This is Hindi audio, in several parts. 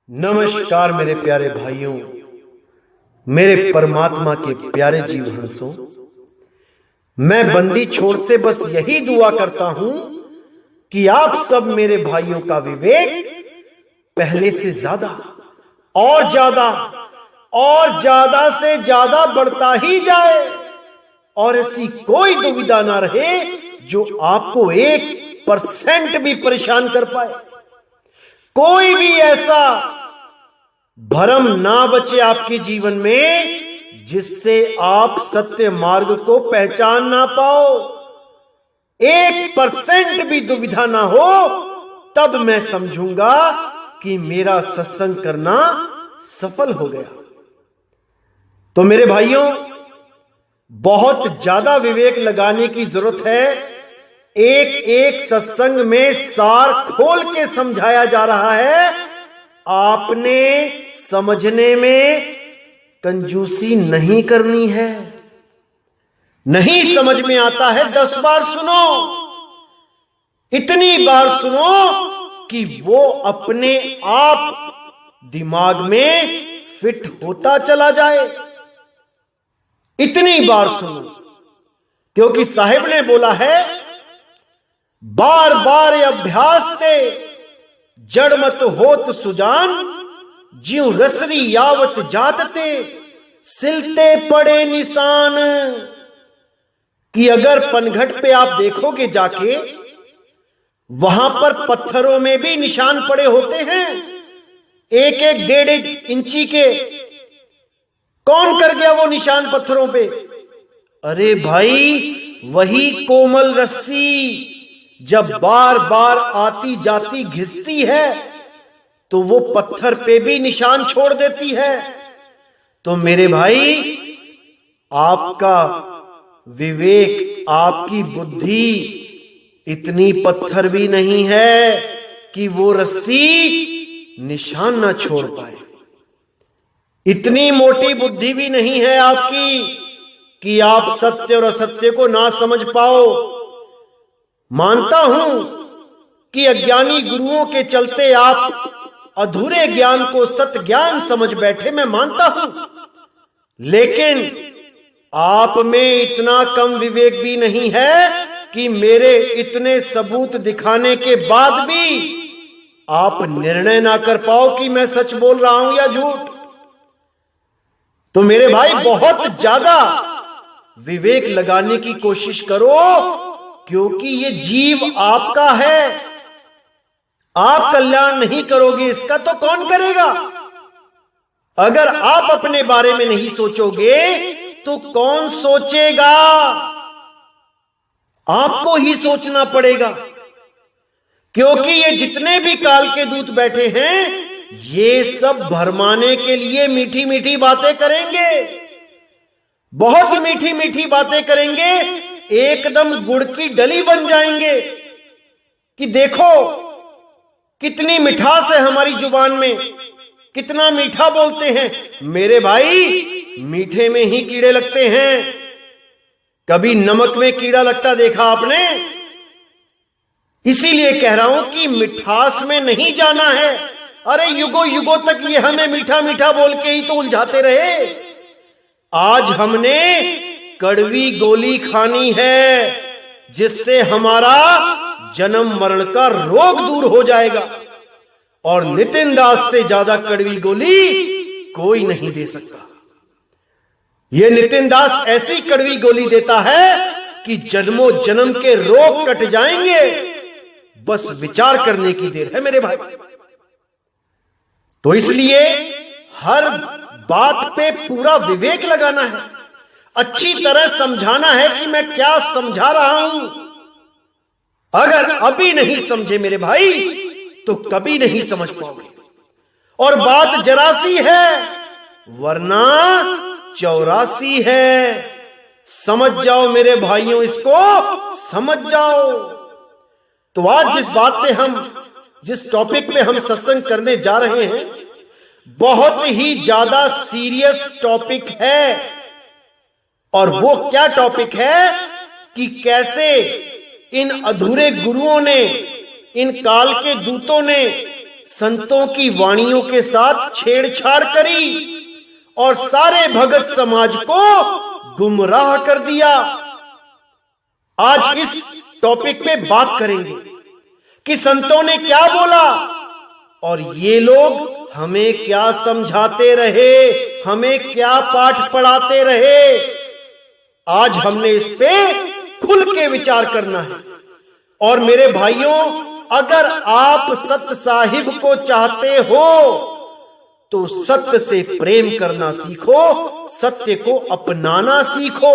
नमस्कार मेरे प्यारे भाइयों, मेरे परमात्मा के प्यारे जीव हंसों। मैं बंदी छोड़ से बस यही दुआ करता हूं कि आप सब मेरे भाइयों का विवेक पहले से ज्यादा और ज्यादा से ज्यादा बढ़ता ही जाए और ऐसी कोई दुविधा ना रहे जो आपको 1% भी परेशान कर पाए। कोई भी ऐसा भ्रम ना बचे आपके जीवन में जिससे आप सत्य मार्ग को पहचान ना पाओ। 1% भी दुविधा ना हो, तब मैं समझूंगा कि मेरा सत्संग करना सफल हो गया। तो मेरे भाइयों, बहुत ज्यादा विवेक लगाने की जरूरत है। एक एक सत्संग में सार खोल के समझाया जा रहा है। आपने समझने में कंजूसी नहीं करनी है। नहीं समझ में आता है 10 बार सुनो, इतनी बार सुनो कि वो अपने आप दिमाग में फिट होता चला जाए। इतनी बार सुनो, क्योंकि साहिब ने बोला है, बार बार अभ्यास ते जड़ मत होत सुजान, ज्यों रसरी यावत जातते सिलते पड़े निशान। कि अगर पनघट पे आप देखोगे जाके, वहां पर पत्थरों में भी निशान पड़े होते हैं, 1-1, 1.5 इंची के। कौन कर गया वो निशान पत्थरों पे? अरे भाई, वही कोमल रस्सी जब बार बार आती जाती घिसती है तो वो पत्थर पे भी निशान छोड़ देती है। तो मेरे भाई, आपका विवेक, आपकी बुद्धि इतनी पत्थर भी नहीं है कि वो रस्सी निशान ना छोड़ पाए। इतनी मोटी बुद्धि भी नहीं है आपकी कि आप सत्य और असत्य को ना समझ पाओ। मानता हूं कि अज्ञानी गुरुओं के चलते आप अधूरे ज्ञान को सत्य ज्ञान समझ बैठे, मैं मानता हूं। लेकिन आप में इतना कम विवेक भी नहीं है कि मेरे इतने सबूत दिखाने के बाद भी आप निर्णय ना कर पाओ कि मैं सच बोल रहा हूं या झूठ। तो मेरे भाई, बहुत ज्यादा विवेक लगाने की कोशिश करो, क्योंकि ये जीव आपका है। आप कल्याण नहीं करोगे इसका तो कौन करेगा? अगर आप अपने बारे में नहीं सोचोगे तो कौन सोचेगा? आपको ही सोचना पड़ेगा, क्योंकि ये जितने भी काल के दूत बैठे हैं, ये सब भरमाने के लिए मीठी मीठी बातें करेंगे, बहुत मीठी मीठी बातें करेंगे, एकदम गुड़ की डली बन जाएंगे कि देखो कितनी मिठास है हमारी जुबान में, कितना मीठा बोलते हैं। मेरे भाई, मीठे में ही कीड़े लगते हैं। कभी नमक में कीड़ा लगता देखा आपने? इसीलिए कह रहा हूं कि मिठास में नहीं जाना है। अरे युगों युगों तक ये हमें मीठा मीठा बोल के ही तो उलझाते रहे। आज हमने कड़वी गोली खानी है, जिससे हमारा जन्म मरण का रोग दूर हो जाएगा। और नितिन दास से ज्यादा कड़वी गोली कोई नहीं दे सकता। यह नितिन दास ऐसी कड़वी गोली देता है कि जन्मों जन्म के रोग कट जाएंगे। बस विचार करने की देर है मेरे भाई। तो इसलिए हर बात पे पूरा विवेक लगाना है, अच्छी तरह समझाना है कि मैं क्या समझा रहा हूं। अगर अभी नहीं समझे मेरे भाई तो कभी नहीं समझ पाओगे। और बात जरा सी है, वरना 84 है। समझ जाओ मेरे भाइयों, इसको समझ जाओ। तो आज जिस टॉपिक पे हम सत्संग करने जा रहे हैं, बहुत ही ज्यादा सीरियस टॉपिक है। और वो क्या टॉपिक है कि कैसे इन अधूरे गुरुओं ने, इन काल के दूतों ने संतों की वाणियों के साथ छेड़छाड़ करी और सारे भगत समाज को गुमराह कर दिया। आज इस टॉपिक पे बात करेंगे कि संतों ने क्या बोला और ये लोग हमें क्या समझाते रहे, हमें क्या पाठ पढ़ाते रहे। आज हमने इस पे खुल के विचार करना है। और मेरे भाइयों, अगर आप सत्य साहिब को चाहते हो तो सत्य से प्रेम करना सीखो, सत्य को अपनाना सीखो।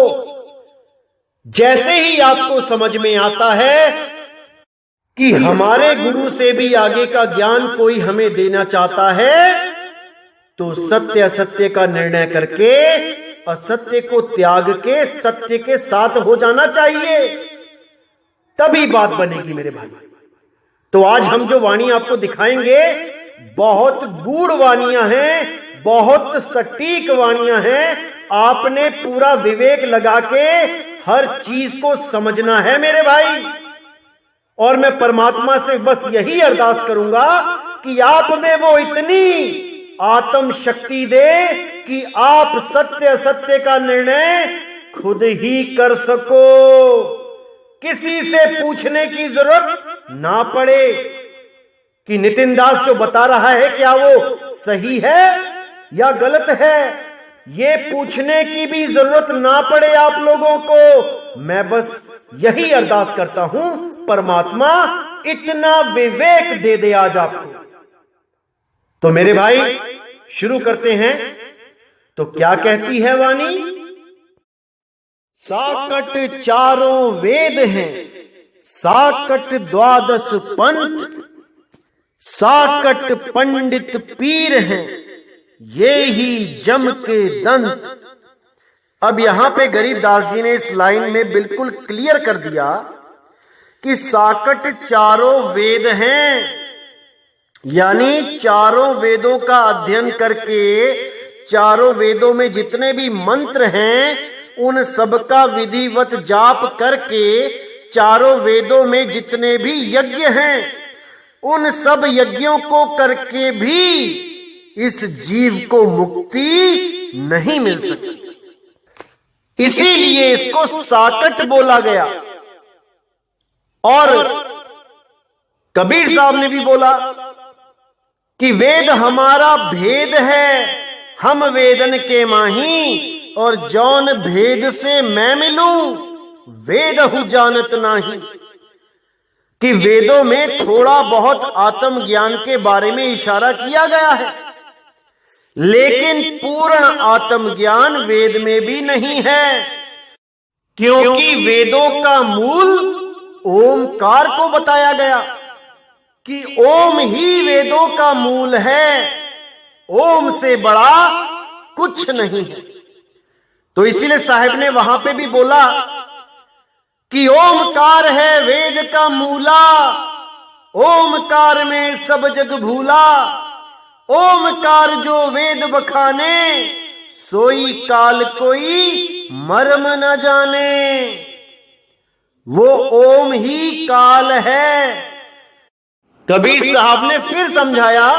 जैसे ही आपको समझ में आता है कि हमारे गुरु से भी आगे का ज्ञान कोई हमें देना चाहता है, तो सत्य असत्य का निर्णय करके असत्य को त्याग के सत्य के साथ हो जाना चाहिए, तभी बात बनेगी मेरे भाई। तो आज हम जो वाणी आपको दिखाएंगे बहुत गूढ़ वाणियां हैं, बहुत सटीक वाणियां हैं। आपने पूरा विवेक लगा के हर चीज को समझना है मेरे भाई। और मैं परमात्मा से बस यही अरदास करूंगा कि आप में वो इतनी आत्म शक्ति दे कि आप सत्य असत्य का निर्णय खुद ही कर सको, किसी से पूछने की जरूरत ना पड़े कि नितिन दास जो बता रहा है क्या वो सही है या गलत है। ये पूछने की भी जरूरत ना पड़े आप लोगों को। मैं बस यही अरदास करता हूं, परमात्मा इतना विवेक दे दे आज आपको। तो मेरे भाई शुरू करते हैं। तो क्या कहती है वाणी? साकट चारों वेद हैं, साकट द्वादश पंथ, साकट पंडित पीर हैं, ये ही जम के दंत। अब यहां पे गरीबदास जी ने इस लाइन में बिल्कुल क्लियर कर दिया कि साकट चारों वेद हैं, यानी चारों वेदों का अध्ययन करके चारों वेदों में जितने भी मंत्र हैं उन सबका विधिवत जाप करके चारों वेदों में जितने भी यज्ञ हैं उन सब यज्ञों को करके भी इस जीव को मुक्ति नहीं मिल सकती। इसीलिए इसको साकट बोला गया। और कबीर साहब ने भी बोला कि वेद हमारा भेद है, हम वेदन के माही, और जौन भेद से मैं मिलूं वेद हूं जानत नाही। कि वेदों में थोड़ा बहुत आत्मज्ञान के बारे में इशारा किया गया है, लेकिन पूर्ण आत्मज्ञान वेद में भी नहीं है, क्योंकि वेदों का मूल ओमकार को बताया गया कि ओम ही वेदों का मूल है, ओम से बड़ा कुछ नहीं है। तो इसीलिए साहब ने वहां पे भी बोला कि ओमकार है वेद का मूला, ओमकार में सब जग भूला, ओमकार जो वेद बखाने, सोई काल कोई मर्म न जाने। वो ओम ही काल है। कबीर साहब ने फिर समझाया,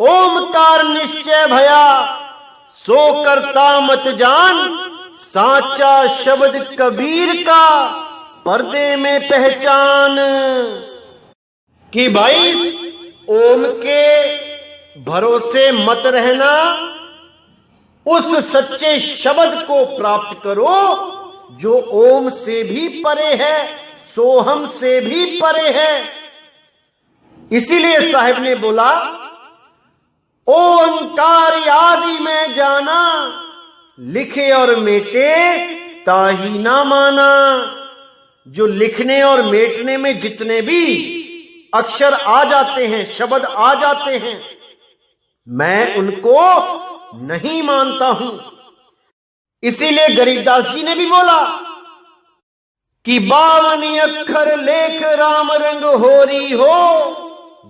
ओमकार निश्चय भया, सो करता मत जान, साचा शब्द कबीर का पर्दे में पहचान। कि भाई ओम के भरोसे मत रहना, उस सच्चे शब्द को प्राप्त करो जो ओम से भी परे है, सोहम से भी परे है। इसीलिए साहब ने बोला, ओंकार आदि में जाना, लिखे और मेटे ताही ना माना। जो लिखने और मेटने में जितने भी अक्षर आ जाते हैं, शब्द आ जाते हैं, मैं उनको नहीं मानता हूं। इसीलिए गरीबदास जी ने भी बोला कि 52 अक्षर लेख राम रंग होरी हो,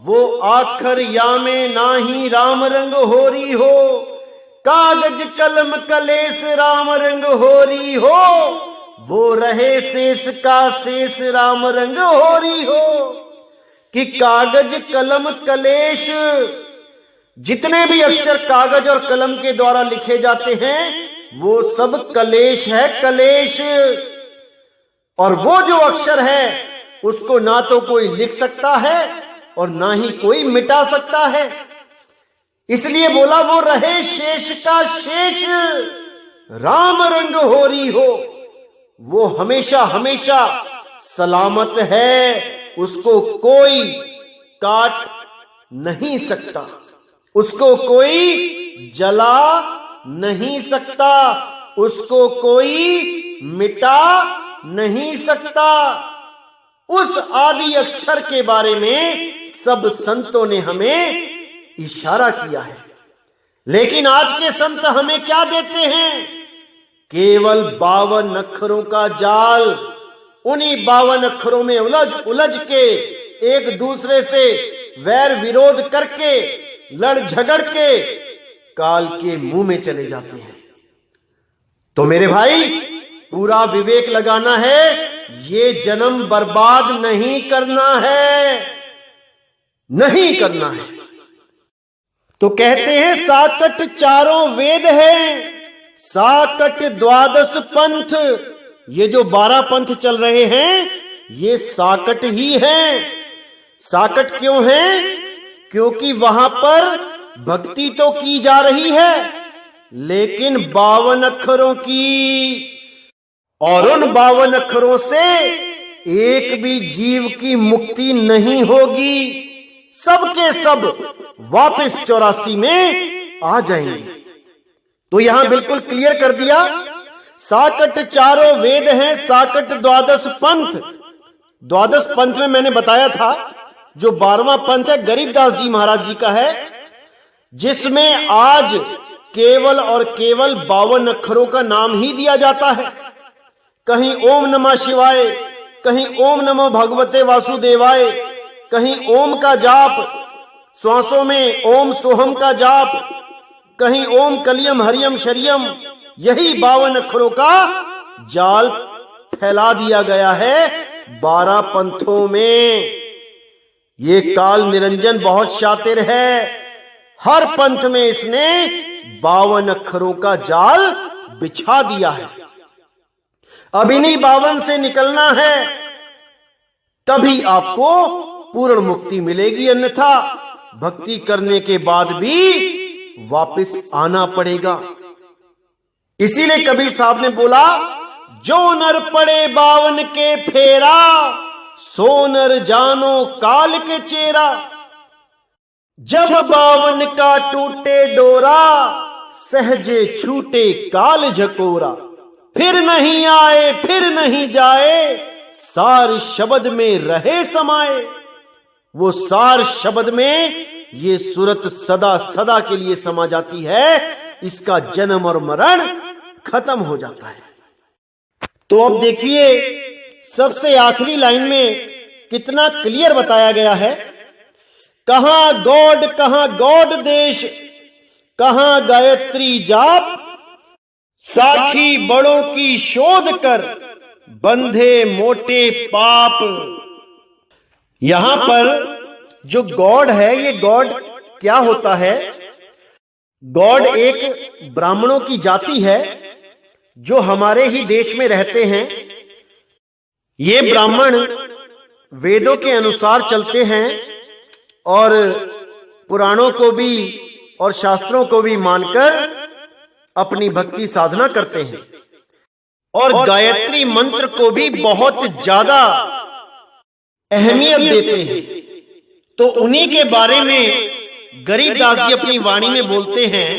वो आखर या में नाही राम रंग होरी हो। कागज कलम कलेस राम रंग होरी हो, वो रहे शेष का शेष राम रंग होरी हो। कि कागज कलम कलेश, जितने भी अक्षर कागज और कलम के द्वारा लिखे जाते हैं वो सब कलेश है, कलेश। और वो जो अक्षर है उसको ना तो कोई लिख सकता है और ना ही कोई मिटा सकता है। इसलिए बोला वो रहे शेष का शेष, राम रंग होरी हो, वो हमेशा हमेशा सलामत है, उसको कोई काट नहीं सकता, उसको कोई जला नहीं सकता, उसको कोई मिटा नहीं सकता। उस आदि अक्षर के बारे में सब संतों ने हमें इशारा किया है। लेकिन आज के संत हमें क्या देते हैं? केवल 52 अक्षरों का जाल। उन्हीं 52 अक्षरों में उलझ उलझ के एक दूसरे से वैर विरोध करके लड़ झगड़ के काल के मुंह में चले जाते हैं। तो मेरे भाई पूरा विवेक लगाना है, ये जन्म बर्बाद नहीं करना है, नहीं करना है। तो कहते हैं साकट चारों वेद है, साकट 12 पंथ। ये जो 12 पंथ चल रहे हैं ये साकट ही है। साकट क्यों है? क्योंकि वहां पर भक्ति तो की जा रही है लेकिन 52 अक्षरों की, और उन 52 अक्षरों से एक भी जीव की मुक्ति नहीं होगी। सबके सब वापस 84 में आ जाएंगे। तो यहां बिल्कुल क्लियर कर दिया, साकट चारों वेद हैं, साकट 12 पंथ। 12 पंथ में मैंने बताया था जो 12वां पंथ है गरीबदास जी महाराज जी का है, जिसमें आज केवल और केवल 52 अक्षरों का नाम ही दिया जाता है। कहीं ओम नमः शिवाय, कहीं ओम नमो भगवते वासुदेवाय, कहीं ओम का जाप, श्वासों में ओम सोहम का जाप, कहीं ओम कलियम हरियम शरियम। यही 52 अक्षरों का जाल फैला दिया गया है 12 पंथों में। ये काल निरंजन बहुत शातिर है, हर पंथ में इसने 52 अक्षरों का जाल बिछा दिया है। अब इन्हीं 52 से निकलना है, तभी आपको पूर्ण मुक्ति मिलेगी, अन्यथा भक्ति करने के बाद भी वापस आना पड़ेगा। इसीलिए कबीर साहब ने बोला, जो नर पड़े 52 के फेरा, सो नर जानो काल के चेरा। जब 52 का टूटे डोरा, सहजे छूटे काल झकोरा। फिर नहीं आए फिर नहीं जाए, सार शब्द में रहे समाये। वो सार शब्द में ये सूरत सदा सदा के लिए समा जाती है, इसका जन्म और मरण खत्म हो जाता है। तो अब देखिए सबसे आखिरी लाइन में कितना क्लियर बताया गया है, कहां गौड़ देश, कहां गायत्री जाप, साखी बड़ों की शोध कर, बंधे मोटे पाप। यहां पर जो गॉड है, ये गॉड क्या होता है? गॉड एक ब्राह्मणों की जाति है जो हमारे ही देश में रहते हैं। ये ब्राह्मण वेदों के अनुसार चलते हैं और पुराणों को भी और शास्त्रों को भी मानकर अपनी भक्ति साधना करते हैं और गायत्री मंत्र को भी बहुत ज्यादा अहमियत देते हैं। तो उन्हीं के बारे में गरीबदास जी अपनी वाणी में बोलते हैं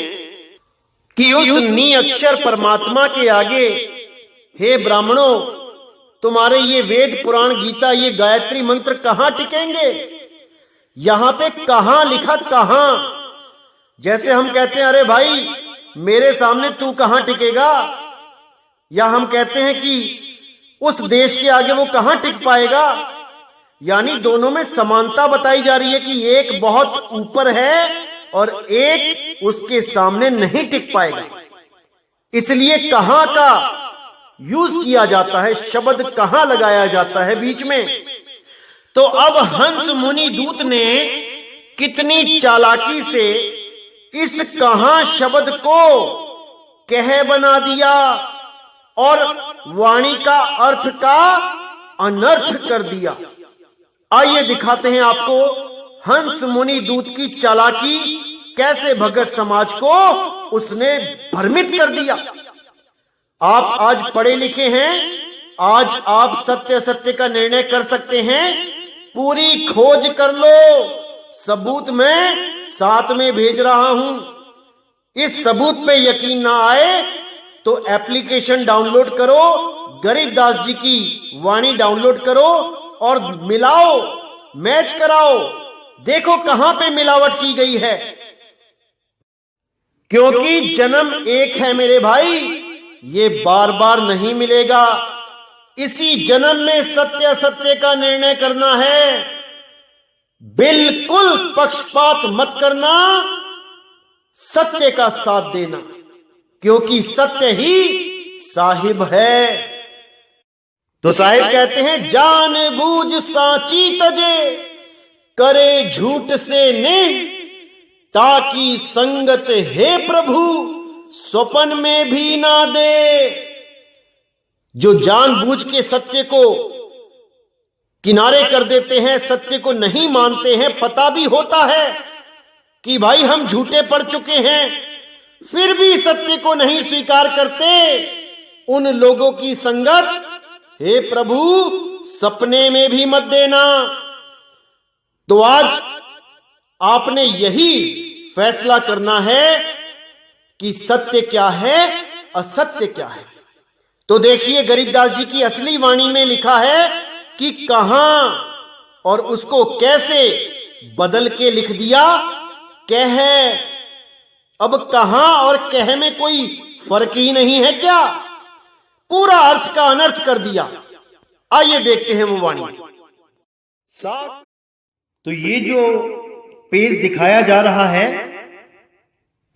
कि उस नी अक्षर परमात्मा के आगे, हे ब्राह्मणों, तुम्हारे ये वेद पुराण गीता ये गायत्री मंत्र कहां टिकेंगे? यहां पे कहां लिखा, कहां? जैसे हम कहते हैं, अरे भाई मेरे सामने तू कहां टिकेगा, या हम कहते हैं कि उस देश के आगे वो कहां टिक पाएगा। यानी दोनों में समानता बताई जा रही है कि एक बहुत ऊपर है और एक उसके सामने नहीं टिक पाएगा। इसलिए कहां का यूज किया जाता है, शब्द कहां लगाया जाता है बीच में। तो अब हंस मुनि दूत ने कितनी चालाकी से इस कहां शब्द को कह बना दिया और वाणी का अर्थ का अनर्थ कर दिया। आइए दिखाते हैं आपको हंस मुनि दूत की चालाकी, कैसे भगत समाज को उसने भ्रमित कर दिया। आप आज पढ़े लिखे हैं, आज आप सत्य सत्य का निर्णय कर सकते हैं। पूरी खोज कर लो, सबूत मैं साथ में भेज रहा हूं। इस सबूत पे यकीन ना आए तो एप्लीकेशन डाउनलोड करो, गरीबदास जी की वाणी डाउनलोड करो और मिलाओ, मैच कराओ, देखो कहां पे मिलावट की गई है। क्योंकि जन्म एक है मेरे भाई, ये बार बार नहीं मिलेगा। इसी जन्म में सत्य सत्य का निर्णय करना है। बिल्कुल पक्षपात मत करना, सत्य का साथ देना, क्योंकि सत्य ही साहिब है। तो साहिब कहते हैं, जान बूझ साची तजे, करे झूठ से ने, ताकि संगत हे प्रभु स्वप्न में भी ना दे। जो जानबूझ के सत्य को किनारे कर देते हैं, सत्य को नहीं मानते हैं, पता भी होता है कि भाई हम झूठे पड़ चुके हैं, फिर भी सत्य को नहीं स्वीकार करते, उन लोगों की संगत हे प्रभु सपने में भी मत देना। तो आज आपने यही फैसला करना है कि सत्य क्या है, असत्य क्या है। तो देखिए गरीबदास जी की असली वाणी में लिखा है कि कहां, और उसको कैसे बदल के लिख दिया, कह। अब कहां और कह में कोई फर्क ही नहीं है क्या? पूरा अर्थ का अनर्थ कर दिया। आइए देखते हैं वो वाणी। तो ये जो पेज दिखाया जा रहा है,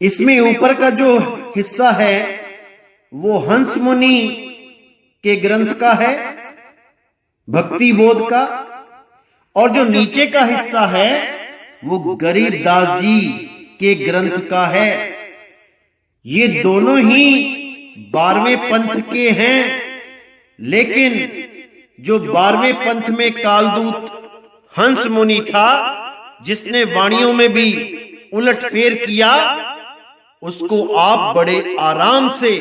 इसमें ऊपर का जो हिस्सा है वो हंस मुनि के ग्रंथ का है, भक्ति बोध का, और जो नीचे का हिस्सा है वो गरीबदास जी के ग्रंथ का है। ये दोनों ही 12वें पंथ के हैं, लेकिन जो 12वें पंथ में कालदूत हंस मुनि था, जिसने वाणियों में भी उलटफेर किया, उसको आप बड़े आराम से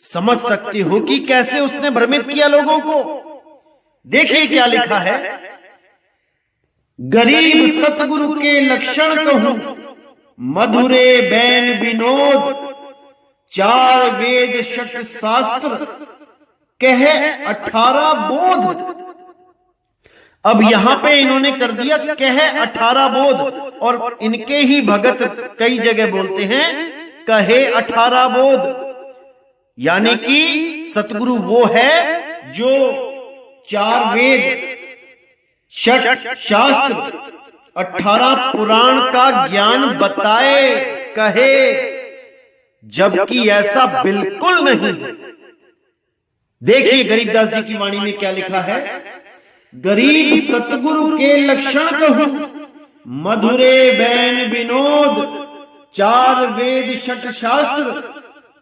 समझ सकते हो कि कैसे उसने भ्रमित किया लोगों को। देखिए क्या लिखा है, गरीब सतगुरु के लक्षण कहूं, मधुरे बैन विनोद, 4 वेद षट शास्त्र, कह 18 बोध। अब यहां पे इन्होंने कर दिया कह 18 बोध, और इनके ही भगत कई जगह बोलते हैं कहे 18 बोध, यानी कि सतगुरु वो है जो 4 वेद षट शास्त्र 18 पुराण का ज्ञान बताए, कहे, जबकि ऐसा बिल्कुल नहीं है। देखिए गरीबदास जी की वाणी में क्या लिखा है, गरीब सतगुरु के लक्षण कहूं, मधुरे बैन विनोद, 4 वेद षट शास्त्र,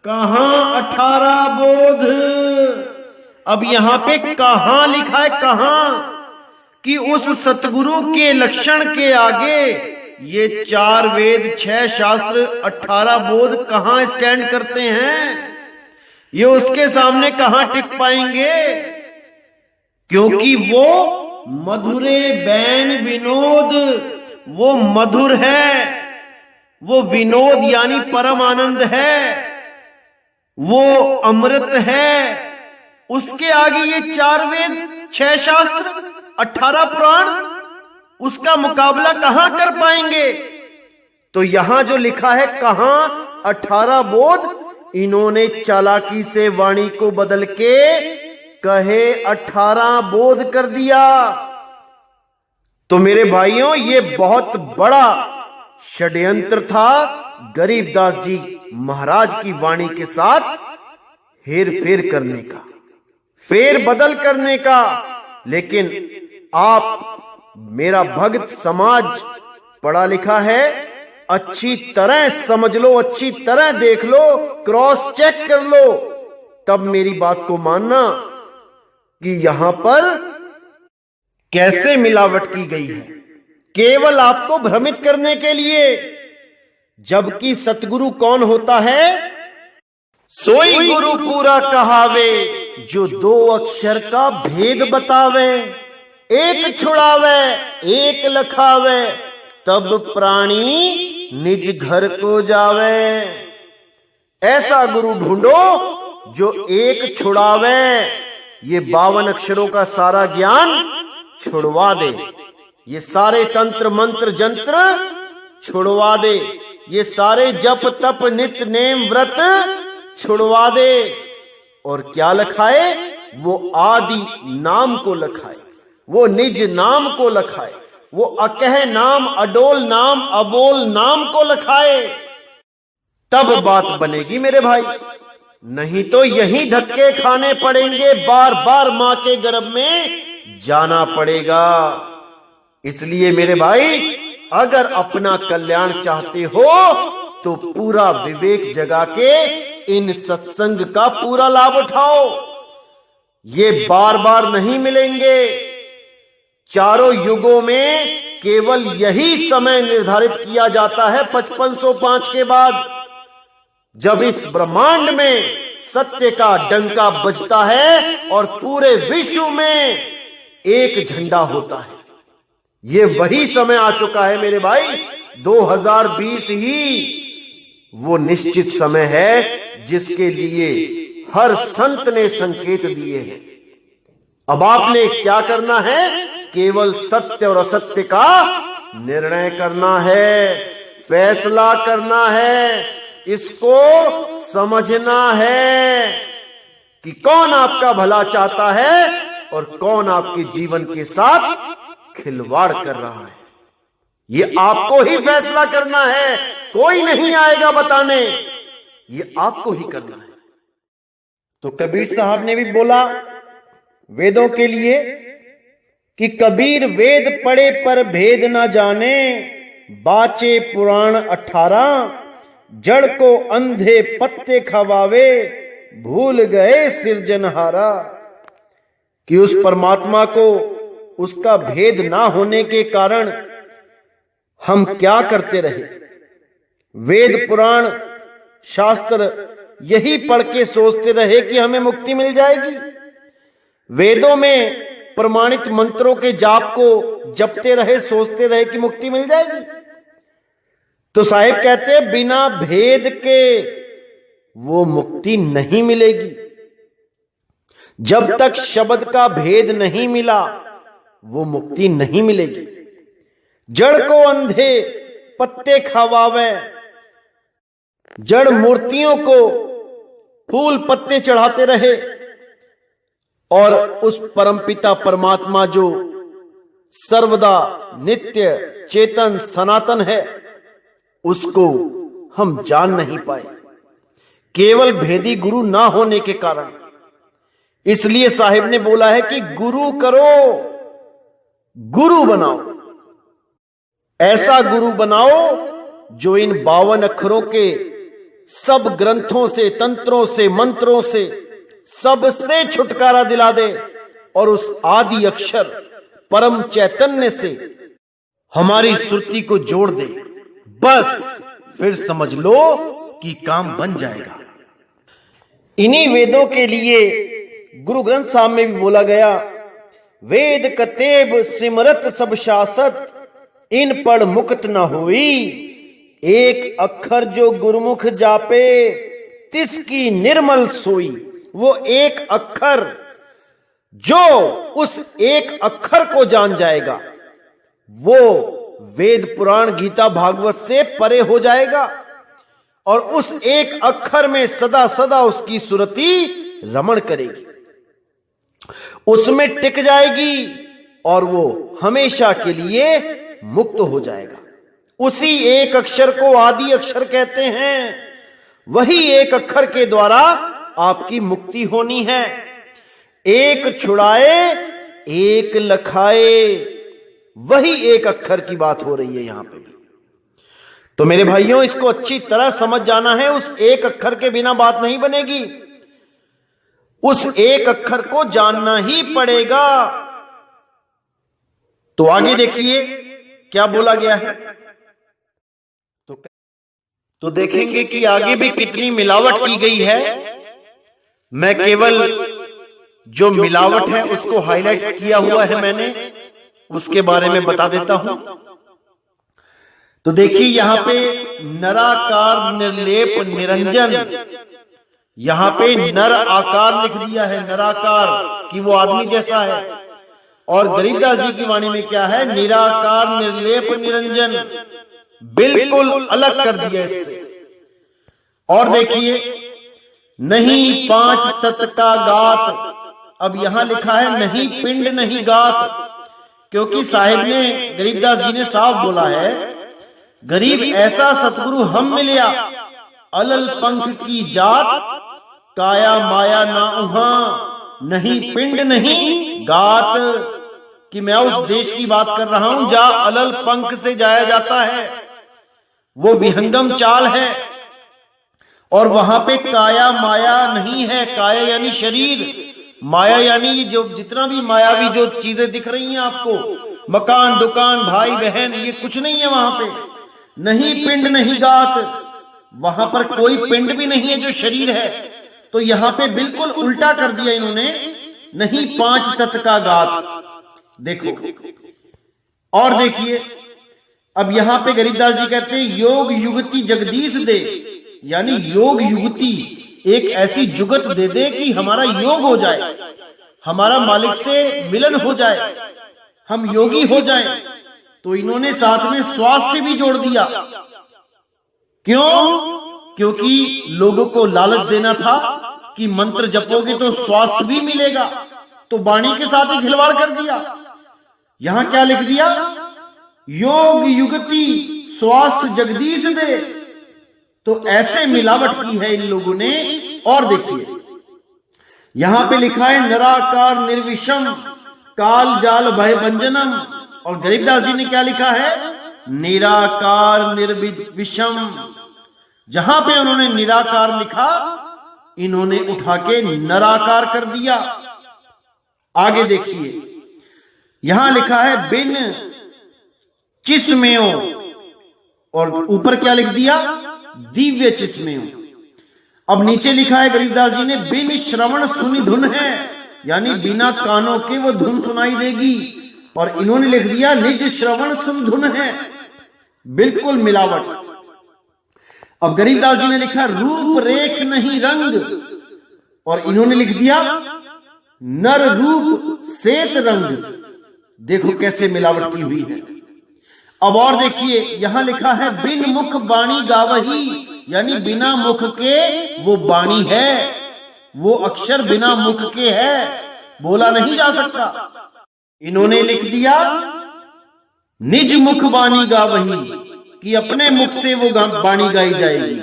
कहां 18 बोध। अब यहां पे कहां लिखा है, कहां, कि उस सतगुरु के लक्षण के आगे ये 4 वेद 6 शास्त्र 18 बोध कहां स्टैंड करते हैं, ये उसके सामने कहां टिक पाएंगे, क्योंकि वो मधुरे बैन विनोद, वो मधुर है, वो विनोद यानी परम आनंद है, वो अमृत है। उसके आगे ये 4 वेद 6 शास्त्र 18 पुराण, उसका मुकाबला कहां कर पाएंगे। तो यहां जो लिखा है कहां 18 बोध, इन्होंने चालाकी से वाणी को बदल के कहे 18 बोध कर दिया। तो मेरे भाइयों, ये बहुत बड़ा षड्यंत्र था गरीबदास जी महाराज की वाणी के साथ हेर फेर करने का, फेर बदल करने का। लेकिन आप मेरा भक्त समाज पढ़ा लिखा है, अच्छी तरह समझ लो, अच्छी तरह देख लो, क्रॉस चेक कर लो, तब मेरी बात को मानना कि यहां पर कैसे मिलावट की गई है, केवल आपको भ्रमित करने के लिए। जबकि सतगुरु कौन होता है? सोई गुरु पूरा कहावे, जो दो अक्षर का भेद बतावे, एक छुड़ावे एक लखावे, तब प्राणी निज घर को जावे। ऐसा गुरु ढूंढो जो एक छुड़ावे, ये 52 अक्षरों का सारा ज्ञान छुड़वा दे, ये सारे तंत्र मंत्र जंत्र छुड़वा दे, ये सारे जप तप नित नेम व्रत छुड़वा दे। और क्या लखाए? वो आदि नाम को लखाए, वो निज नाम को लखाए, वो अकह नाम, अडोल नाम, अबोल नाम को लखाए, तब बात बनेगी मेरे भाई। नहीं तो यही धक्के खाने पड़ेंगे, बार बार मां के गर्भ में जाना पड़ेगा। इसलिए मेरे भाई, अगर अपना कल्याण चाहते हो तो पूरा विवेक जगा के इन सत्संग का पूरा लाभ उठाओ। ये बार बार नहीं मिलेंगे। चारों युगों में केवल यही समय निर्धारित किया जाता है 5505 के बाद, जब इस ब्रह्मांड में सत्य का डंका बजता है और पूरे विश्व में एक झंडा होता है। ये वही समय आ चुका है मेरे भाई। 2020 ही वो निश्चित समय है जिसके लिए हर संत ने संकेत दिए हैं। अब आपने क्या करना है? केवल सत्य और असत्य का निर्णय करना है, फैसला करना है, इसको समझना है कि कौन आपका भला चाहता है और कौन आपके जीवन के साथ खिलवाड़ कर रहा है। ये आपको ही फैसला करना है, कोई नहीं आएगा बताने, ये आपको ही करना है। तो कबीर साहब ने भी बोला वेदों के लिए कि कबीर वेद पढ़े पर भेद ना जाने, बाचे पुराण 18, जड़ को अंधे पत्ते खवावे, भूल गए सिरजनहारा। कि उस परमात्मा को उसका भेद ना होने के कारण हम क्या करते रहे? वेद पुराण शास्त्र यही पढ़ के सोचते रहे कि हमें मुक्ति मिल जाएगी। वेदों में प्रमाणित मंत्रों के जाप को जपते रहे, सोचते रहे कि मुक्ति मिल जाएगी। तो साहिब कहते हैं बिना भेद के वो मुक्ति नहीं मिलेगी। जब तक शब्द का भेद नहीं मिला वो मुक्ति नहीं मिलेगी। जड़ को अंधे पत्ते खवावे, जड़ मूर्तियों को फूल पत्ते चढ़ाते रहे और उस परमपिता परमात्मा जो सर्वदा नित्य चेतन सनातन है उसको हम जान नहीं पाए, केवल भेदी गुरु ना होने के कारण। इसलिए साहिब ने बोला है कि गुरु करो, गुरु बनाओ, ऐसा गुरु बनाओ जो इन 52 अक्षरों के सब ग्रंथों से, तंत्रों से, मंत्रों से, सबसे छुटकारा दिला दे और उस आदि अक्षर परम चैतन्य से हमारी सुरती को जोड़ दे। बस फिर समझ लो कि काम बन जाएगा। इन्हीं वेदों के लिए गुरु ग्रंथ साहब में भी बोला गया, वेद कतेब सिमरत सब शासत, इन पढ़ मुक्त न हुई, एक अक्षर जो गुरुमुख जापे, तिसकी निर्मल सोई। वो एक अक्षर जो उस एक अक्षर को जान जाएगा वो वेद पुराण गीता भागवत से परे हो जाएगा और उस एक अक्षर में सदा सदा उसकी सुरती रमण करेगी, उसमें टिक जाएगी और वो हमेशा के लिए मुक्त हो जाएगा। उसी एक अक्षर को आदि अक्षर कहते हैं। वही एक अक्षर के द्वारा आपकी मुक्ति होनी है। एक छुड़ाए एक लखाए, वही एक अक्षर की बात हो रही है यहां पे भी। तो मेरे भाइयों, इसको अच्छी तरह समझ जाना है। उस एक अक्षर के बिना बात नहीं बनेगी, उस एक अक्षर को जानना ही पड़ेगा। तो आगे देखिए क्या बोला गया है। तो देखेंगे कि आगे भी कितनी मिलावट की गई है। मैं केवल जो मिलावट है उसको हाईलाइट किया हुआ है मैंने, उसके बारे में बता देता हूं। तो देखिए यहां पे नराकार निर्लेप निरंजन, यहां पे नर आकार लिख दिया है, नराकार कि वो आदमी जैसा है। और गरीबदास जी की वाणी में क्या है, निराकार निर्लेप निरंजन, बिल्कुल अलग कर दिया इससे। और देखिए नहीं पांच तत्व का गात, अब यहां लिखा है नहीं पिंड नहीं गात, क्योंकि साहिब ने, गरीबदास जी ने साफ बोला है, गरीब ऐसा सतगुरु हम मिलिया, अलल पंख की जात, काया माया ना उहा, नहीं पिंड नहीं गात। कि मैं उस देश की बात कर रहा हूं जहां अलल पंख से जाया जाता है, वो विहंगम चाल है, और वहां पे काया माया नहीं है। काया यानी शरीर, माया यानी जो जितना भी मायावी जो चीजें दिख रही हैं आपको, मकान दुकान भाई बहन, ये कुछ नहीं है वहां पे। नहीं पिंड नहीं गात, वहां पर कोई पिंड भी नहीं है जो शरीर है। तो यहां पे बिल्कुल उल्टा कर दिया इन्होंने, नहीं पांच तत्व का गात। देखो और देखिए, अब यहां पे गरीबदास जी कहते हैं योग युगति जगदीश दे, यानी योग युगति, एक ऐसी जुगत दे दे कि हमारा योग हो जाए, हमारा मालिक से मिलन हो जाए, हम योगी हो जाएं। तो इन्होंने साथ में स्वास्थ्य भी जोड़ दिया। क्यों? क्योंकि लोगों को लालच देना था कि मंत्र जपोगे तो स्वास्थ्य भी मिलेगा, तो वाणी के साथ ही खिलवाड़ कर दिया। यहां क्या लिख दिया, योग युगति स्वास्थ्य जगदीश दे। तो ऐसे मिलावट की है इन लोगों ने। और देखिए यहां पे लिखा है निराकार निर्विषम काल जाल भय भंजनम, और गरीबदास जी ने क्या लिखा है, निराकार निर्विषम। जहां पे उन्होंने निराकार लिखा, इन्होंने उठा के नराकार कर दिया। आगे देखिए यहां लिखा है बिन चिस्मयों, और ऊपर क्या लिख दिया, दिव्य चिस्मयों। अब नीचे लिखा है गरीबदास जी ने बिन श्रवण सुनि धुन है, यानी बिना कानों के वो धुन सुनाई देगी, और इन्होंने लिख दिया निज श्रवण सुन धुन है। बिल्कुल मिलावट। अब गरीबदास जी ने लिखा रूप रेख नहीं रंग, और इन्होंने लिख दिया नर रूप सेत रंग। देखो कैसे मिलावट की हुई है। अब और देखिए यहां लिखा है बिन मुख बाणी गावही, यानी बिना मुख के वो बाणी है, वो अक्षर बिना मुख के है, बोला नहीं जा सकता। इन्होंने लिख दिया निज मुख बाणी गावही, कि अपने मुख से वो बाणी गाई जाएगी।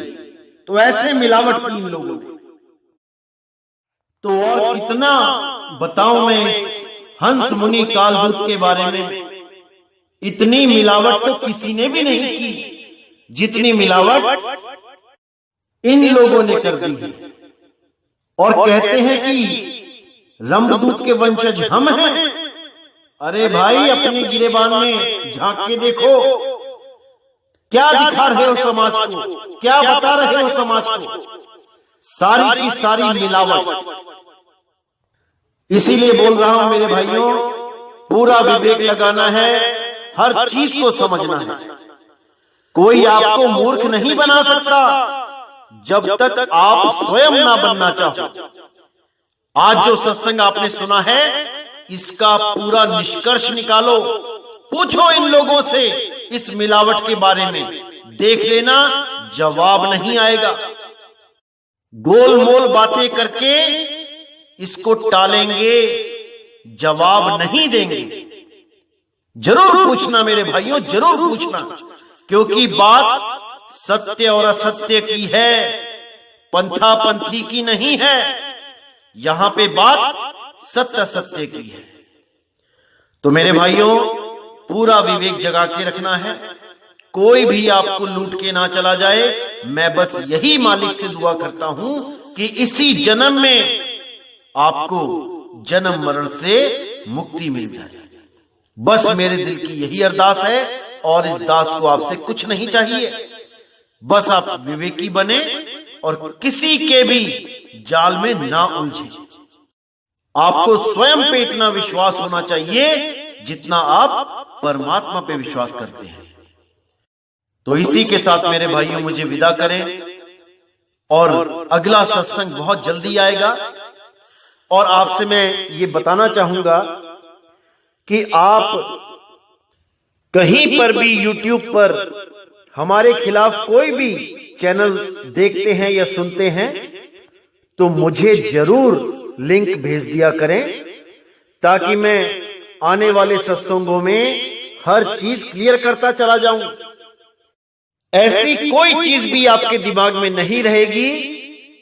तो ऐसे मिलावट की इन लोगों ने। तो और कितना बताऊं मैं इस हंस मुनि कालदूत के बारे में। इतनी मिलावट तो किसी ने भी नहीं की जितनी मिलावट इन लोगों ने कर दी है। और कहते हैं कि रंभदूत के वंशज हम हैं। अरे भाई, अपने गिरेबान में झांक के देखो, क्या दिखा रहे हो समाज को, क्या बता रहे हो समाज को। सारी की सारी मिलावट। इसीलिए बोल रहा हूं मेरे भाइयों, पूरा विवेक लगाना है, हर चीज को समझना है। कोई आपको मूर्ख नहीं बना सकता जब तक आप स्वयं ना बनना चाहो। आज जो सत्संग आपने सुना है, इसका पूरा निष्कर्ष निकालो, पूछो इन लोगों से इस मिलावट के बारे में, देख लेना जवाब नहीं आएगा। गोलमोल बातें करके इसको टालेंगे, जवाब नहीं देंगे। जरूर पूछना मेरे भाइयों, जरूर पूछना, क्योंकि बात सत्य और असत्य की है, पंथा पंथी की नहीं है। यहां पे बात सत्य सत्य की है। तो मेरे भाइयों, पूरा विवेक जगा के रखना है, कोई भी आपको लूट के ना चला जाए। मैं बस यही मालिक से दुआ करता हूं कि इसी जन्म में आपको जन्म मरण से मुक्ति मिल जाए। बस मेरे दिल की यही अरदास है और इस दास को आपसे कुछ नहीं चाहिए। बस आप विवेकी बने और किसी के भी जाल में ना उलझे। आपको स्वयं पे इतना विश्वास होना चाहिए जितना आप परमात्मा पे विश्वास करते हैं। तो इसी के साथ मेरे भाइयों मुझे विदा करें और अगला सत्संग बहुत जल्दी आएगा। और आपसे मैं ये बताना चाहूंगा कि आप कहीं पर भी YouTube पर हमारे खिलाफ कोई भी चैनल देखते हैं या सुनते हैं तो मुझे जरूर लिंक भेज दिया करें, ताकि मैं आने वाले सत्संगों में हर चीज क्लियर करता चला जाऊं। ऐसी कोई चीज भी आपके दिमाग में नहीं रहेगी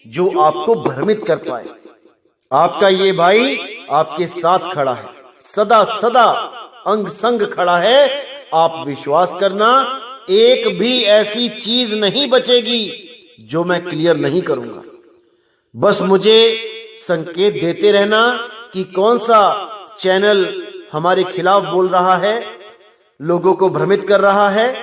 जो आपको भ्रमित कर पाए। आपका ये भाई आपके साथ खड़ा है, सदा सदा अंग संग खड़ा है। आप विश्वास करना, एक भी ऐसी चीज नहीं बचेगी जो मैं क्लियर नहीं करूंगा। बस मुझे संकेत देते रहना कि कौन सा चैनल हमारे खिलाफ बोल रहा है, लोगों को भ्रमित कर रहा है,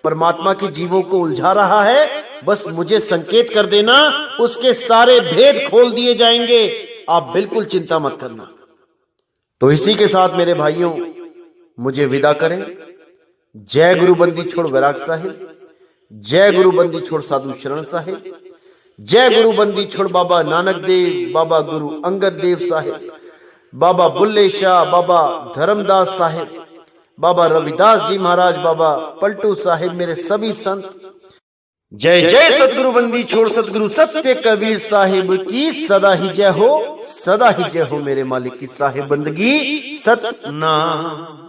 परमात्मा के जीवों को उलझा रहा है। बस मुझे संकेत कर देना, उसके सारे भेद खोल दिए जाएंगे। आप बिल्कुल चिंता मत करना। तो इसी के साथ मेरे भाइयों मुझे विदा करें। जय गुरु बंदी छोड़ वैराग साहिब, जय गुरु बंदी छोड़ साधु शरण साहिब, जय गुरु बंदी छोड़ बाबा नानक देव, बाबा गुरु अंगद देव साहिब, बाबा बुल्ले शाह, बाबा धर्मदास साहिब, बाबा रविदास जी महाराज, बाबा पलटू साहिब, मेरे सभी संत। जय जय सतगुरु बंदी छोड़ सतगुरु सत्य कबीर साहिब की सदा ही जय हो, सदा ही जय हो। मेरे मालिक की साहिब बंदगी सतनाम।